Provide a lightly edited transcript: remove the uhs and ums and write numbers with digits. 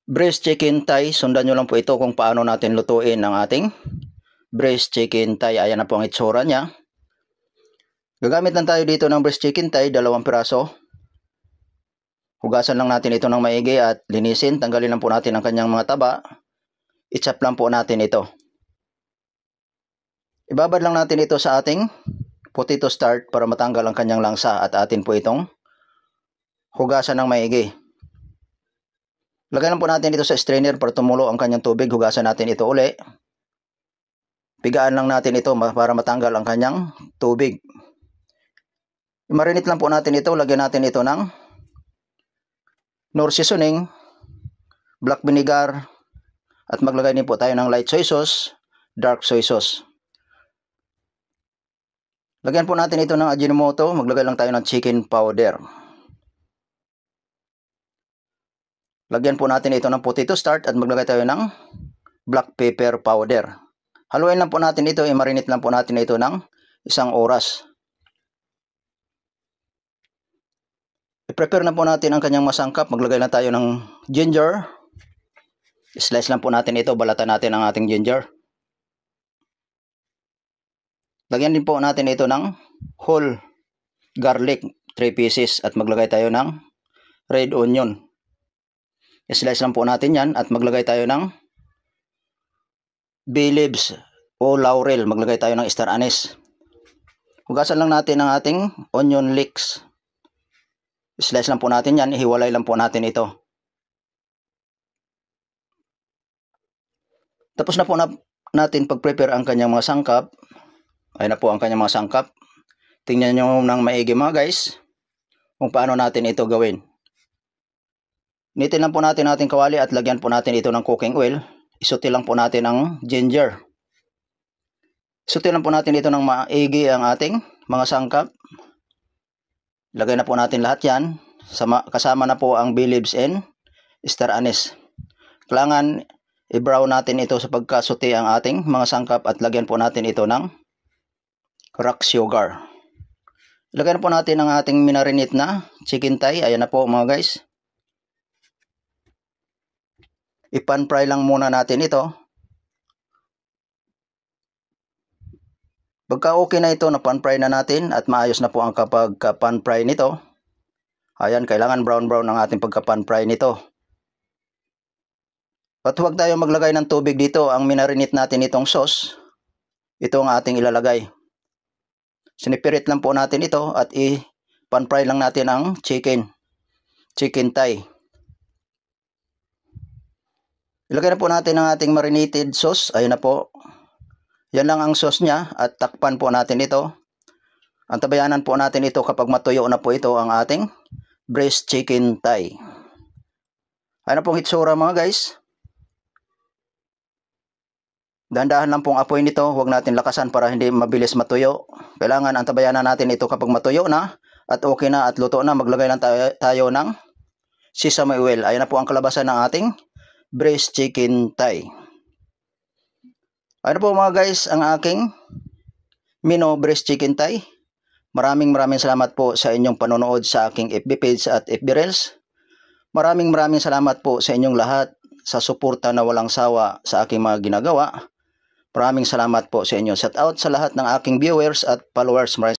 Breast chicken thigh, sundan nyo lang po ito kung paano natin lutuin ang ating breast chicken thigh. Ayan na po ang itsura niya. Gagamit lang tayo dito ng breast chicken thigh, 2 piraso. Hugasan lang natin ito ng maigi at linisin. Tanggalin lang po natin ang kanyang mga taba. I-chop lang po natin ito. Ibabad lang natin ito sa ating potato starch para matanggal ang kanyang langsa at atin po itong hugasan ng maigi. Lagyan lang po natin ito sa strainer para tumulo ang kanyang tubig. Hugasan natin ito uli. Pigaan lang natin ito para matanggal ang kanyang tubig. I-marinate lang po natin ito. Lagyan natin ito ng Knorr seasoning, black vinegar, at maglagay din po tayo ng light soy sauce, dark soy sauce. Lagyan po natin ito ng Ajinomoto. Maglagay lang tayo ng chicken powder. Lagyan po natin ito ng potato starch at maglagay tayo ng black pepper powder. Haluin lang po natin ito, i-marinate lang po natin ito ng 1 oras. I-prepare na po natin ang kanyang masangkap. Maglagay lang tayo ng ginger. Slice lang po natin ito, balatan natin ang ating ginger. Lagyan din po natin ito ng whole garlic, 3 pieces, at maglagay tayo ng red onion. I-slice lang po natin yan at maglagay tayo ng bay leaves o laurel. Maglagay tayo ng star anise. Hugasan lang natin ang ating onion leeks. I-slice lang po natin yan. Ihiwalay lang po natin ito. Tapos na po natin pag-prepare ang kanyang mga sangkap. Ayun na po ang kanyang mga sangkap. Tingnan nyo ng maigi mga guys kung paano natin ito gawin. Nitin lang po natin ating kawali at lagyan po natin ito ng cooking oil. Isuti lang po natin ang ginger. Isuti lang po natin ito ng maigi ang ating mga sangkap. Lagay na po natin lahat yan. Kasama na po ang bay leaves and star anise. Kailangan i-brown natin ito sa pagkasuti ang ating mga sangkap at lagyan po natin ito ng rock sugar. Lagyan po natin ang ating minarinate na chicken thigh. Ayan na po mga guys. I-pan fry lang muna natin ito. Pagka okay na ito, na pan fry na natin at maayos na po ang kapag pan fry nito. Ayan, kailangan brown ang ating pagka pan fry nito. At huwag tayo maglagay ng tubig dito. Ang minarinate natin itong sauce, ito ang ating ilalagay. Sinipirit lang po natin ito at i-pan fry lang natin ang chicken thigh. Ilagay na po natin ang ating marinated sauce. Ayun na po. Yan lang ang sauce niya at takpan po natin ito. Antabayanan po natin ito kapag matuyo na po ito ang ating breast chicken thigh. Ayun na pong hitsura mga guys. Dahan-dahan lang pong apoy nito. Huwag natin lakasan para hindi mabilis matuyo. Kailangan antabayanan natin ito kapag matuyo na at okay na at luto na. Maglagay lang tayo ng sesame oil. Ayun na po ang kalabasan ng ating breast chicken thigh. Ayun po mga guys ang aking Mino breast chicken thigh. Maraming salamat po sa inyong panonood sa aking FB page at FB Reels. Maraming salamat po sa inyong lahat sa suporta na walang sawa sa aking mga ginagawa. Maraming salamat po sa inyo. Shout out sa lahat ng aking viewers at followers.